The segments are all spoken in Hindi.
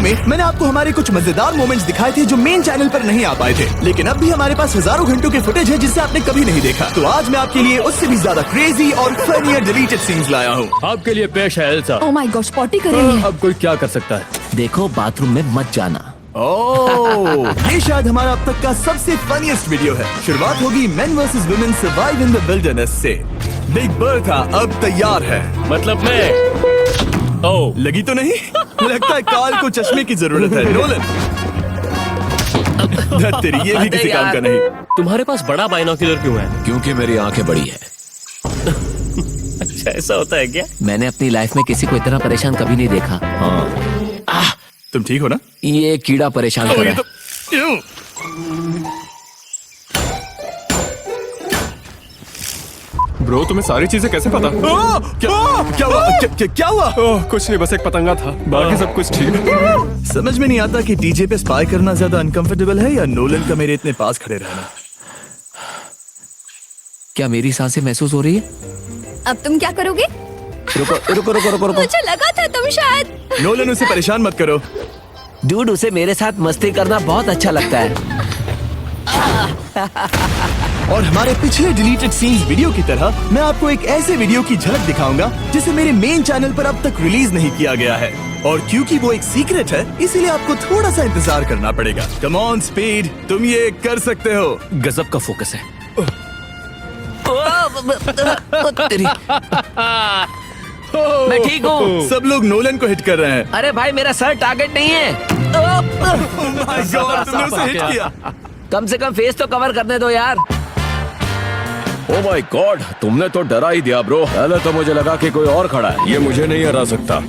में मैंने आपको हमारे कुछ मजेदार मोमेंट्स दिखाए थे जो मेन चैनल पर नहीं आ पाए थे, लेकिन अब भी हमारे पास हजारों घंटों के फुटेज है जिससे आपने कभी नहीं देखा। तो आज मैं आपके लिए उससे भी ज्यादा क्रेजी और फनियर डिलीटेड सीन्स लाया हूँ। आपके लिए पेश है Elsa. Oh my gosh, potty कर रही है। अब कोई क्या कर सकता है। देखो बाथरूम में मत जाना। ओह, ये शायद हमारा अब तक का सबसे फनीस्ट वीडियो है। शुरुआत होगी main versus women survive in the wilderness से। बिग बर्था अब तैयार है। मतलब मैं ओह लगी तो नहीं? लगता है काल को चश्मे की जरूरत है। नोलन, तेरी ये भी किसी काम का नहीं। तुम्हारे पास बड़ा बाइनोक्यूलर क्यों है? क्योंकि मेरी आंखें बड़ी है। अच्छा ऐसा होता है क्या? मैंने अपनी लाइफ में किसी को इतना परेशान कभी नहीं देखा। हाँ, तुम ठीक हो ना? ये कीड़ा परेशान कर ये रहा है। तो यूं। ब्रो तुम्हें सारी चीजें कैसे पता? क्या हुआ? क्या हुआ? ओह कुछ नहीं, बस एक पतंगा था, बाकी सब कुछ ठीक है। समझ में नहीं आता कि डीजे पे स्पाई करना ज्यादा अनकंफर्टेबल है या नोलन का मेरे इतने पास खड़े रहना। क्या मेरी सांसें महसूस हो रही है? अब तुम क्या करोगे? रुको रुको रुको रुको रुको। मुझे लगा था तुम शायद। नोलन, उसे परेशान मत करो। डूड, उसे मेरे साथ मस्ती करना बहुत अच्छा लगता है। और हमारे पिछले डिलीटेड सीन्स वीडियो की तरह मैं आपको एक ऐसे वीडियो की झलक दिखाऊंगा जिसे मेरे मेन चैनल पर अब तक रिलीज नहीं किया गया है, और क्योंकि वो एक सीक्रेट है इसीलिए आपको थोड़ा सा इंतजार करना पड़ेगा। कम ऑन स्पीड, तुम ये कर सकते हो। गजब का फोकस है। तेरी। मैं ठीक हूँ। सब लोग नोलन को हिट कर रहे हैं। अरे भाई, मेरा सर टारगेट नहीं है। My God, तुमने उसे हिट किया। कम से कम फेस तो कवर करने दो यार। ओह माय गॉड, तुमने तो डरा ही दिया ब्रो। पहले तो मुझे लगा कि कोई और खड़ा है। ये मुझे नहीं हरा सकता।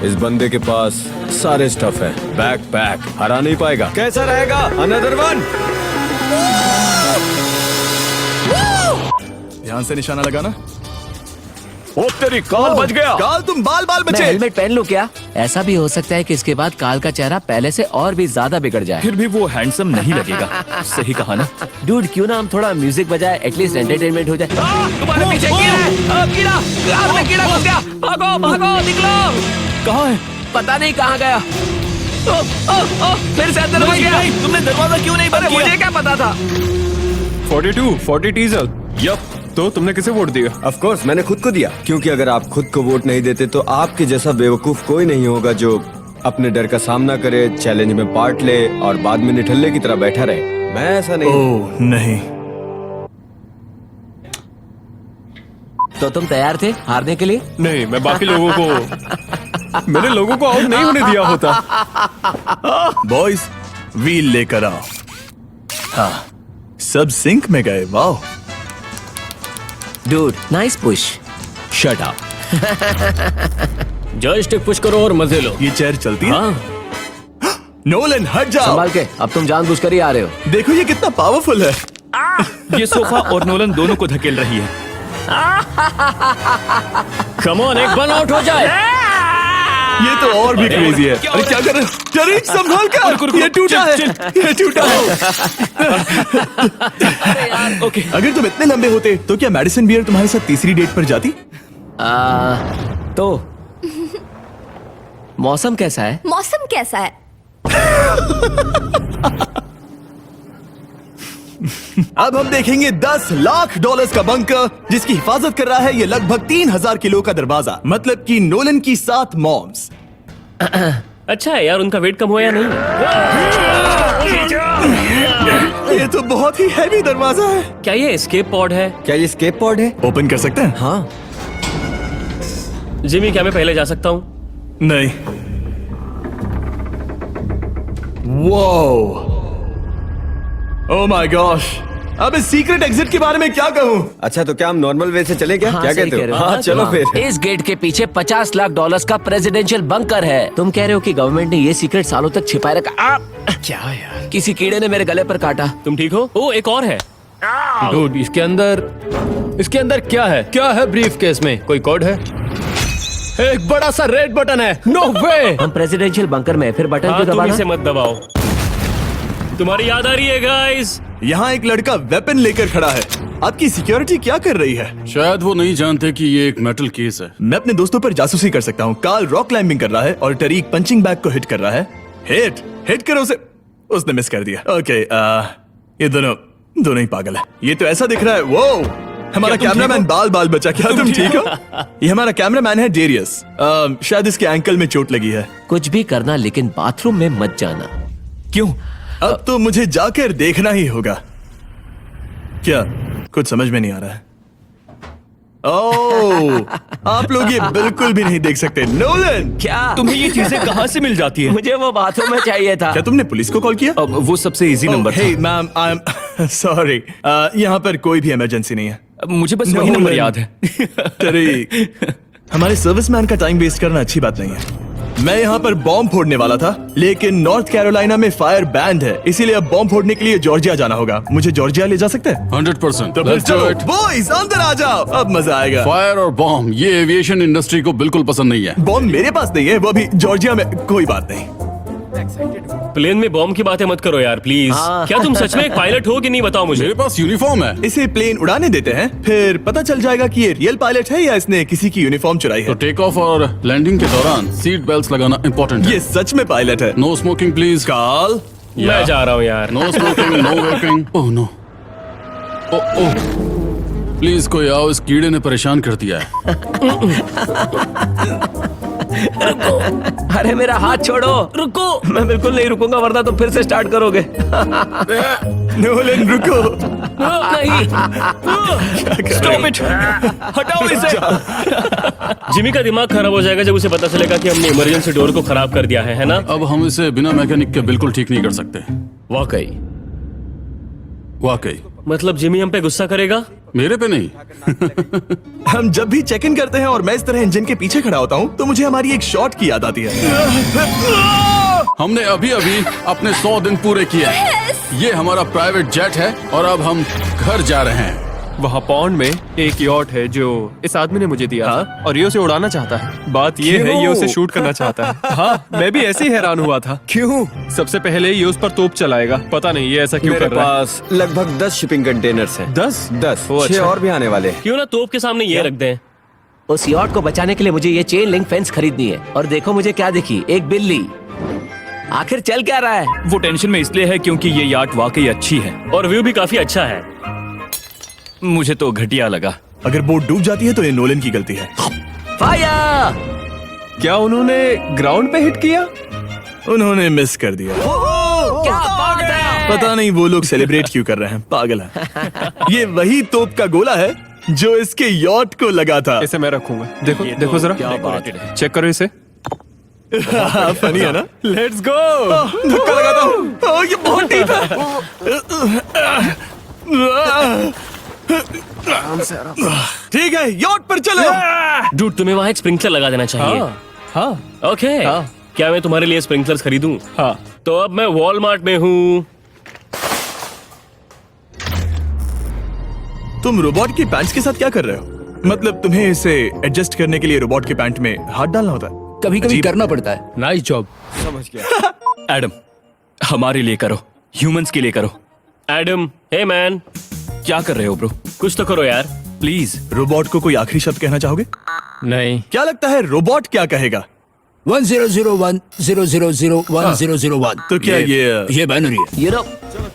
इस बंदे के पास सारे स्टफ है। बैक पैक हरा नहीं पाएगा। कैसा रहेगा? Another one. ध्यान से निशाना लगाना। ओ तेरी काल बच गया। काल, तुम बाल मैं बचे। हेलमेट पहन लूं क्या? ऐसा भी हो सकता है कि इसके बाद काल का चेहरा पहले से और भी ज्यादा बिगड़ जाए। फिर भी वो हैंडसम नहीं लगेगा। सही कहा ना? डूड, क्यों ना हम थोड़ा म्यूजिक बजाए, एटलीस्ट एंटरटेनमेंट हो जाए। तुम्हारे पीछे कीड़ा है। कीड़ा, कार में कीड़ा घुस गया। भागो भागो, निकलो। कहाँ है? पता नहीं कहाँ गया। फिर से अंदर घुस गया। तुमने दरवाजा क्यों नहीं बंद किया? मुझे क्या पता था? 40 डीजल। यप। तो तुमने किसे वोट दिया? ऑफ कोर्स मैंने खुद को दिया, क्योंकि अगर आप खुद को वोट नहीं देते तो आपके जैसा बेवकूफ कोई नहीं होगा जो अपने डर का सामना करे, चैलेंज में पार्ट ले और बाद में निठल्ले की तरह बैठा रहे। मैं ऐसा नहीं। ओह नहीं। तो तुम तैयार थे हारने के लिए? नहीं, मैं बाकी लोगों को मैंने लोगों को आउट नहीं होने दिया होता। बॉयज, व्हील लेकर आओ। हाँ, सब सिंक में गए। वाह। Dude, nice push. Shut up. Joystick push करो और मजे लो। ये चेयर चलती है? हाँ। नोलन, हट जाओ। संभाल के, अब तुम जानबूझकर ही आ रहे हो। देखो ये कितना पावरफुल है। ये सोफा और नोलन दोनों को धकेल रही है। कम ऑन, एक वन आउट हो जाए। ये तो और भी क्रेजी है। अरे क्या कर रहे हो? अरे संभाल कर, ये टूटा है। ये टूटा है। ओके। अगर तुम इतने लंबे होते तो क्या मैडिसन बियर तुम्हारे साथ तीसरी डेट पर जाती? तो मौसम कैसा है? मौसम कैसा है? अब हम देखेंगे $10 लाख का बंकर जिसकी हिफाजत कर रहा है ये लगभग 3000 किलो का दरवाजा, मतलब कि नोलन की 7 मॉम्स। अच्छा है यार, उनका वेट कम हुआ या नहीं? ये तो बहुत ही हैवी दरवाजा है। क्या ये एस्केप पॉड है? क्या ये स्केप पॉड है? ओपन कर सकते हैं? हाँ। जिमी, क्या मैं पहले जा सकता हूँ? नहीं। वो ओह माय गॉश, अब इस सीक्रेट एग्जिट के बारे में क्या कहूँ? अच्छा तो क्या हम नॉर्मल वे से चले क्या? हाँ, क्या सही कहते कह रहे हो? हो। हाँ चलो फिर। इस गेट के पीछे $50 लाख का प्रेसिडेंशियल बंकर है। तुम कह रहे हो कि गवर्नमेंट ने ये सीक्रेट सालों तक छिपाए रखा? क्या यार? किसी कीड़े ने मेरे गले पर काटा। तुम ठीक हो? ओ, एक और है। डूड, इसके अंदर क्या है? क्या है ब्रीफ केस में? कोई कोड है? एक बड़ा सा रेड बटन है। नो वे। हम प्रेसिडेंशियल बंकर में, फिर बटन हाँ, क्यों तुम दबाना? इसे मत दबाओ। तुम्हारी याद आ रही है गाइस? यहाँ एक लड़का वेपन लेकर खड़ा है। आपकी सिक्योरिटी क्या कर रही है? शायद वो नहीं जानते कि ये एक मेटल केस है। मैं अपने दोस्तों पर जासूसी कर सकता हूँ। कार्ल रॉक क्लाइंबिंग कर रहा है और टरीक पंचिंग बैग को हिट कर रहा है। हिट करो उसे। उसने मिस कर दिया। ओके, ये दोनों ही पागल है। ये तो ऐसा दिख रहा है। वो हमारा कैमरामैन बाल बचा। क्या तुम ठीक हो? ये हमारा कैमरामैन है डेरियस। शायद इसके एंकल में चोट लगी है। कुछ भी करना लेकिन बाथरूम में मत जाना। क्यों? अब तो मुझे जाकर देखना ही होगा। क्या? कुछ समझ में नहीं आ रहा है। ओह, आप लोग ये बिल्कुल भी नहीं देख सकते। नोलन, क्या तुम्हें ये चीजें कहाँ से मिल जाती है? मुझे वो बाथरूम में चाहिए था। क्या तुमने पुलिस को कॉल किया? अब वो सबसे easy number hey ma'am, I am sorry. यहाँ पर कोई भी इमरजेंसी नहीं है। था। मुझे बस वही नंबर याद है। तरीक, हमारे सर्विसमैन का टाइम वेस्ट करना अच्छी बात नहीं है। मैं यहाँ पर बॉम्ब फोड़ने वाला था, लेकिन नॉर्थ कैरोलिना में फायर बैंड है, इसीलिए अब बॉम्ब फोड़ने के लिए जॉर्जिया जाना होगा। मुझे जॉर्जिया ले जा सकते हैं? 100%। तो फिर Let's do चलो it। बॉयज, अंदर आ जाओ, अब मजा आएगा। फायर और बॉम्ब ये एविएशन इंडस्ट्री को बिल्कुल पसंद नहीं है। बॉम्ब मेरे पास नहीं है, वो भी जॉर्जिया में। कोई बात नहीं। प्लेन में बॉम्ब की बातें मत करो यार प्लीज। हाँ। क्या तुम सच में एक पायलट हो कि नहीं, बताओ मुझे। मेरे पास यूनिफॉर्म है। इसे प्लेन उड़ाने देते हैं, फिर पता चल जाएगा कि ये रियल पायलट है या इसने किसी की यूनिफॉर्म चुराई तो है। टेक ऑफ और लैंडिंग के दौरान सीट बेल्ट लगाना इम्पोर्टेंट है। ये सच में पायलट है। No smoking please. कार्ल, मैं जा रहा हूँ यार। No smoking, no vaping. Oh no, oh please कोई आओ, इस कीड़े ने परेशान कर दिया है। अरे मेरा हाथ छोड़ो। रुको। मैं बिल्कुल नहीं रुकूंगा, वरना तुम फिर से स्टार्ट करोगे। नोलन रुको। नहीं। Stop it! हटाओ इसे। जिमी का दिमाग खराब हो जाएगा जब उसे पता चलेगा कि हमने इमरजेंसी डोर को खराब कर दिया है ना? अब हम इसे बिना मैकेनिक के बिल्कुल ठीक नहीं कर सकते। वाकई। वाकई। मतलब जिमी हम पे गुस्सा करेगा? मेरे पे नहीं। हम जब भी चेक इन करते हैं और मैं इस तरह इंजन के पीछे खड़ा होता हूँ, तो मुझे हमारी एक शॉट की याद आती है। हमने अभी अपने 100 दिन पूरे किए हैं। ये हमारा प्राइवेट जेट है और अब हम घर जा रहे हैं। वहाँ पॉन्ड में एक यॉट है जो इस आदमी ने मुझे दिया था और ये उसे उड़ाना चाहता है। बात ये है, ये उसे शूट करना चाहता है। हाँ, मैं भी ऐसे ही हैरान हुआ था। क्यों? सबसे पहले ये उस पर तोप चलाएगा। पता नहीं ये ऐसा क्यों मेरे कर रहा है। पास लगभग 10 शिपिंग कंटेनर्स हैं। 10? 10। ओ, 6 अच्छा। और भी आने वाले हैं। क्यों ना तोप के सामने ये रख दें? उस यॉट को बचाने के लिए मुझे ये चेन लिंक फेंस खरीदनी है। और देखो मुझे क्या दिखी, एक बिल्ली। आखिर चल क्या रहा है? वो टेंशन में इसलिए है क्योंकि ये याट वाकई अच्छी है। और व्यू भी काफी अच्छा है। मुझे तो घटिया लगा। अगर बोट डूब जाती है तो ये नोलन की गलती है। फायर! क्या उन्होंने ग्राउंड पे हिट किया? उन्होंने मिस कर दिया। क्या बात है? पता नहीं वो लोग सेलिब्रेट क्यों कर रहे हैं, पागल है। ये वही तोप का गोला है जो इसके यॉट को लगा था। इसे मैं रखूंगा। देखो देखो जरा। क्या बात है। चेक करो इसे। फनी है ना? Let's go. धक्का लगाता हूँ। ये बहुत डीप है। ठीक है, यॉट पर चलो। डूड, तुम्हें वहाँ एक स्प्रिंकलर लगा देना चाहिए। हाँ। ओके। क्या मैं तुम्हारे लिए स्प्रिंकलर्स खरीदूं? हाँ। तो अब मैं वॉलमार्ट में हूँ। तुम रोबोट की पैंट्स के साथ क्या कर रहे हो? मतलब तुम्हें इसे एडजस्ट करने के लिए रोबोट के पैंट में हाथ डालना होता है? कभी कभी अजीब। करना पड़ता है। Nice job. समझ गया। एडम, हमारे लिए करो, ह्यूमंस के लिए करो। एडम, हे मैन, क्या कर रहे हो ब्रो? कुछ तो करो यार। प्लीज। रोबोट को कोई आखिरी शब्द कहना चाहोगे? नहीं। क्या लगता है रोबोट क्या कहेगा? 100100010001। तो क्या ये बाइनरी है। You know,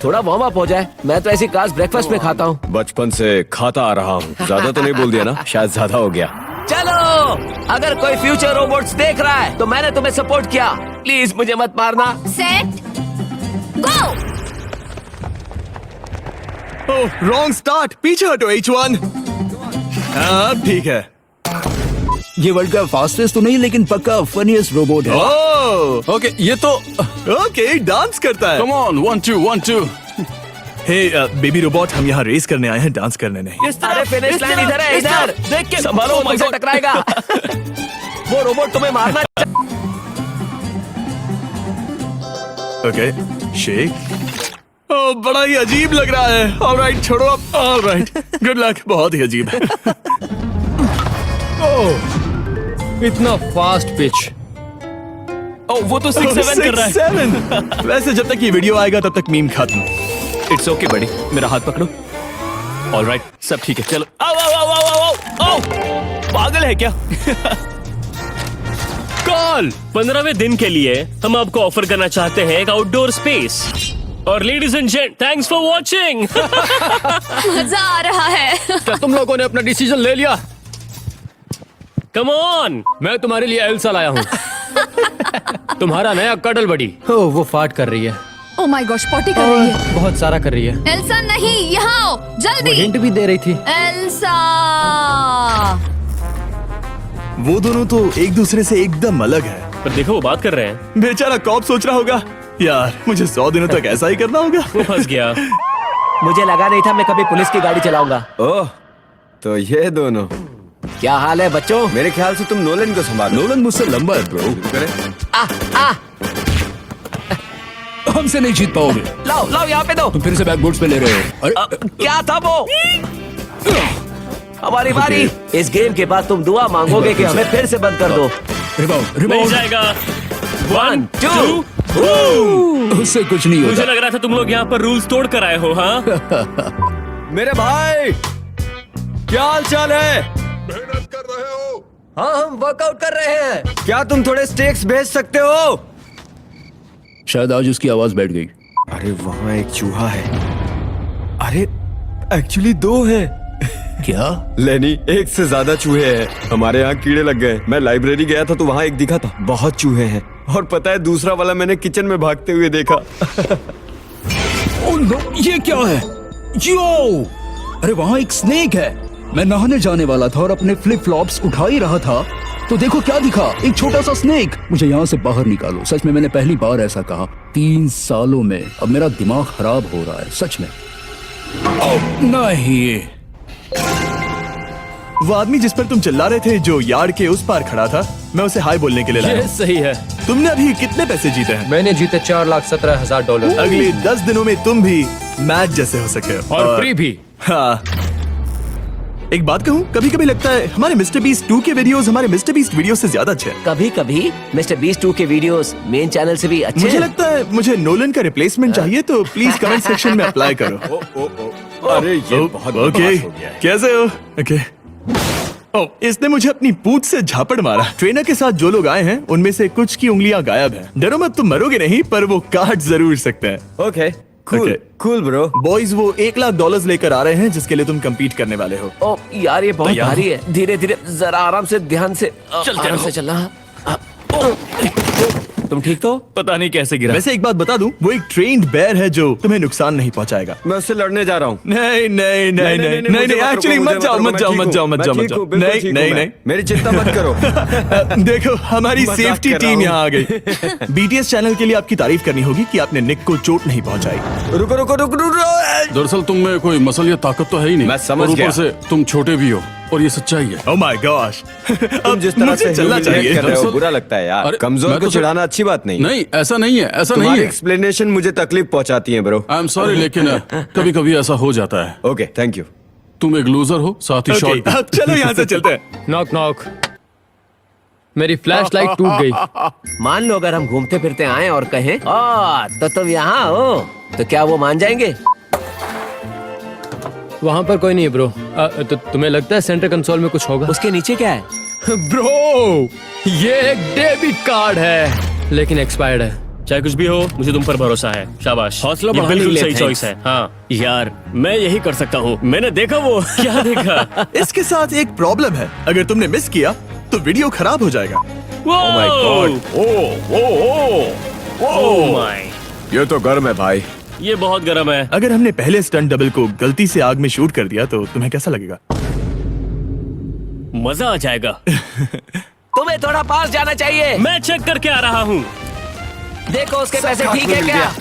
थोड़ा वार्म अप हो जाए। मैं तो ऐसी क्लास ब्रेकफास्ट में खाता हूँ। बचपन से खाता आ रहा हूँ। ज्यादा तो नहीं बोल दिया ना? शायद ज्यादा हो गया। चलो, अगर कोई फ्यूचर रोबोट्स देख रहा है तो मैंने तुम्हें सपोर्ट किया। प्लीज मुझे मत मारना। Set go. Oh, wrong start. पीछे हटो H1। हाँ ठीक है। ये वर्ल्ड का फास्टेस्ट तो नहीं, लेकिन पक्का फनीएस्ट रोबोट है। ओह, ओके, ये तो ओके, डांस करता है। Come on, 1 2 1 2। Hey baby robot, हम यहाँ रेस करने आए हैं, डांस करने नहीं। अरे फिनिश लाइन इधर है, इधर देख के संभालो, मुझसे टकराएगा। वो रोबोट तुम्हें मारना। Okay, shake. ओह, बड़ा ही अजीब लग रहा है। ऑलराइट, छोड़ो अब। Alright, good luck. बहुत ही अजीब है। इतना फास्ट पिच। ओ, वो तो 6-7 कर रहा है। 6-7। वैसे जब तक ये वीडियो आएगा तब तक मीम खत्म। इट्स ओके बड़ी, मेरा हाथ पकड़ो। ऑलराइट, सब ठीक है, चलो। आओ आओ आओ आओ आओ आओ, पागल है क्या? कॉल 15वें दिन के लिए हम आपको ऑफर करना चाहते हैं एक आउटडोर स्पेस। और ladies and gent, thanks for watching. मजा आ रहा है। क्या तुम लोगों ने अपना डिसीजन ले लिया? कम ऑन, मैं तुम्हारे लिए एल्सा लाया हूँ। तुम्हारा नया कडल बडी। ओह, वो फाट कर रही है। ओह माय गॉश, पॉटी कर रही है। बहुत सारा कर रही है। एल्सा नहीं, यहाँ आओ जल्दी। हिंट भी दे रही थी। एल्सा। वो दोनों तो एक दूसरे से एकदम अलग है। पर देखो वो बात कर रहे हैं। बेचारा कॉप सोच रहा होगा, यार मुझे 100 दिनों तक ऐसा ही करना होगा। वो फंस गया। मुझे लगा नहीं था मैं कभी पुलिस की गाड़ी चलाऊंगा। ओह, तो ये दोनों। क्या हाल है बच्चों? मेरे ख्याल से तुम नोलन को संभालो। नोलन मुझसे लंबा है ब्रो, हमसे नहीं जीत पाओगे। लाओ लाओ यहाँ पे दो। तुम फिर से बैकबोर्ड्स पे ले रहे हो। अरे क्या था वो? हमारी बारी। इस गेम के बाद तुम दुआ मांगोगे कि हमें फिर से बंद कर दो। रिबाउंड मिल रिबाउंड, जाएगा। 1 2। उससे कुछ नहीं मुझे होता। लग रहा था तुम लोग यहाँ पर रूल्स तोड़ कर आए हो। हाँ, मेरे भाई, क्या हाल चाल है? हाँ, हम वर्कआउट कर रहे हैं। क्या तुम थोड़े स्टेक्स भेज सकते हो? शायद आज उसकी आवाज बैठ गई। अरे वहाँ एक चूहा है। अरे एक्चुअली 2 है। क्या? लेनी, एक से ज्यादा चूहे हैं। हमारे यहाँ कीड़े लग गए। मैं लाइब्रेरी गया था तो वहाँ एक दिखा था। बहुत चूहे हैं। और पता है, दूसरा वाला मैंने किचन में भागते हुए देखा। ओह नो, ये क्या है? यो! अरे वहाँ एक स्नेक है। मैं नहाने जाने वाला था और अपने फ्लिप फ्लॉप्स उठा ही रहा था तो देखो क्या दिखा, एक छोटा सा स्नेक। मुझे यहाँ से बाहर निकालो। सच में मैंने पहली बार ऐसा कहा 3 सालों में। अब मेरा दिमाग खराब हो रहा है सच में। नहीं, वो आदमी जिस पर तुम चिल्ला रहे थे, जो यार्ड के उस पार खड़ा था, मैं उसे हाय बोलने के लिए लाया ये हूं। सही है। तुमने अभी कितने पैसे जीते हैं? मैंने जीते $4,17,000। अगले 10 दिनों में तुम भी मैच जैसे हो सके और फ्री भी। हाँ, एक बात कहूँ, कभी कभी लगता है हमारे मिस्टर बीस्ट 2 के वीडियोस हमारे मिस्टर बीस्ट वीडियो से ज्यादा अच्छे हैं। कभी कभी मिस्टर बीस्ट 2 के वीडियोस मेन चैनल से भी अच्छे मुझे हैं। लगता है मुझे नोलन का रिप्लेसमेंट चाहिए, तो प्लीज कमेंट सेक्शन में अप्लाई करो। अरे ये बहुत ओके, बकवास हो गया है। कैसे हो? ओके। ओह, इसने मुझे अपनी पूंछ से झापड़ मारा। ट्रेनर के साथ जो लोग आए हैं उनमें से कुछ की उंगलियां गायब हैं। डरो मत, तुम मरोगे नहीं, पर वो काट जरूर सकते हैं। Okay, cool Okay. Cool bro. Boys, वो $1,00,000 लेकर आ रहे हैं जिसके लिए तुम compete करने वाले हो। ओ यार, ये बहुत तैयार हो? भारी है। धीरे धीरे, जरा आराम से, ध्यान से, चलते आराम रहो। से चलना। तुम ठीक तो? पता नहीं कैसे गिरा। वैसे एक बात बता दूं, वो एक ट्रेन्ड बेयर है जो तुम्हें नुकसान नहीं पहुंचाएगा। मैं उससे लड़ने जा रहा हूँ। नहीं नहीं नहीं नहीं नहीं मुझे मत एक्चुअली रोको, मत जाओ मुझे मत जाओ मत जाओ मत जाओ मत जाओ। नहीं नहीं नहीं, मेरी चिंता मत करो। देखो हमारी मजाक सेफ्टी कर रहा टीम हूँ। यहाँ आ गई। बीटीएस चैनल के लिए आपकी तारीफ करनी होगी कि आपने निक को चोट नहीं पहुंचाई। रुको रुको रुको रुको। दरअसल तुम में कोई मसल या ताकत तो है ही नहीं। मैं समझ और ऊपर गया। से तुम छोटे भी हो, और ये सच्चाई है। ओह माय गॉश, तुम जिस तरह से चलना humiliate चाहिए। कर रहे हो, दरअसल- बुरा लगता है यार। अरे, कमजोर मैं को तो चिढ़ाना अच्छी बात नहीं। नहीं, ऐसा नहीं है, ऐसा नहीं तुम्हारी है। एक्सप्लेनेशन मुझे तकलीफ पहुंचाती है ब्रो। आई एम सॉरी, लेकिन कभी कभी ऐसा हो जाता है। Okay, thank you. तुम एक लूजर हो, साथ ही Okay, शॉर्ट अब चलो यहाँ से चलते हैं। Knock knock. मेरी फ्लैश लाइट टूट गई। मान लो अगर हम घूमते फिरते आए और कहें, तो तुम यहाँ हो, तो क्या वो मान जाएंगे? वहाँ पर कोई नहीं है ब्रो। तो तुम्हें लगता है सेंटर कंसोल में कुछ होगा? उसके नीचे क्या है? ब्रो, ये एक डेबिट कार्ड है, लेकिन एक्सपायर्ड है। चाहे कुछ भी हो, मुझे तुम पर भरोसा है। शाबाश, हौसला ये बढ़ाने बिल्कुल के लिए सही thanks। चॉइस है। हाँ यार, मैं यही कर सकता हूँ। मैंने देखा वो क्या देखा। इसके साथ एक प्रॉब्लम है, अगर तुमने मिस किया तो वीडियो खराब हो जाएगा। Oh my God, oh my, ये तो गर्म है भाई। ये बहुत गर्म है। अगर हमने पहले स्टंट डबल को गलती से आग में शूट कर दिया तो तुम्हें कैसा लगेगा? मजा आ जाएगा। तुम्हें थोड़ा पास जाना चाहिए। मैं चेक करके आ रहा हूँ। देखो उसके पैसे ठीक है क्या?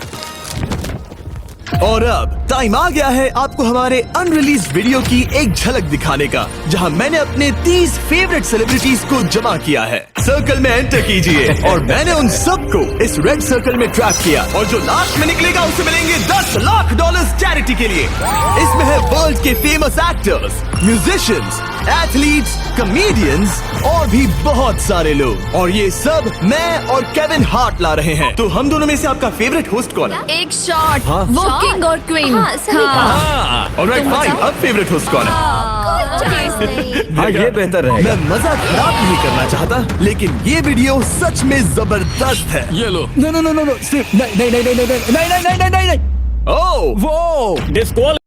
और अब टाइम आ गया है आपको हमारे अनरिलीज वीडियो की एक झलक दिखाने का, जहां मैंने अपने 30 फेवरेट सेलिब्रिटीज को जमा किया है। सर्कल में एंटर कीजिए और मैंने उन सबको इस रेड सर्कल में ट्रैप किया, और जो लास्ट में निकलेगा उसे मिलेंगे $10 लाख चैरिटी के लिए। इसमें है वर्ल्ड के famous actors, musicians, athletes, comedians और भी बहुत सारे लोग। और ये सब मैं और केविन हार्ट ला रहे हैं। तो हम दोनों में से आपका फेवरेट होस्ट कौन है? एक शॉट, वो किंग और क्वीन। ऑलराइट फाइन, अब फेवरेट होस्ट कौन है? हाँ, ये बेहतर रहेगा। मैं मजा खराब नहीं करना चाहता, लेकिन ये वीडियो सच में जबरदस्त है। ये लो। No no no no no, नहीं नहीं नहीं नहीं नहीं नहीं नहीं नहीं नहीं नहीं। ओह वो डिस्क्वाल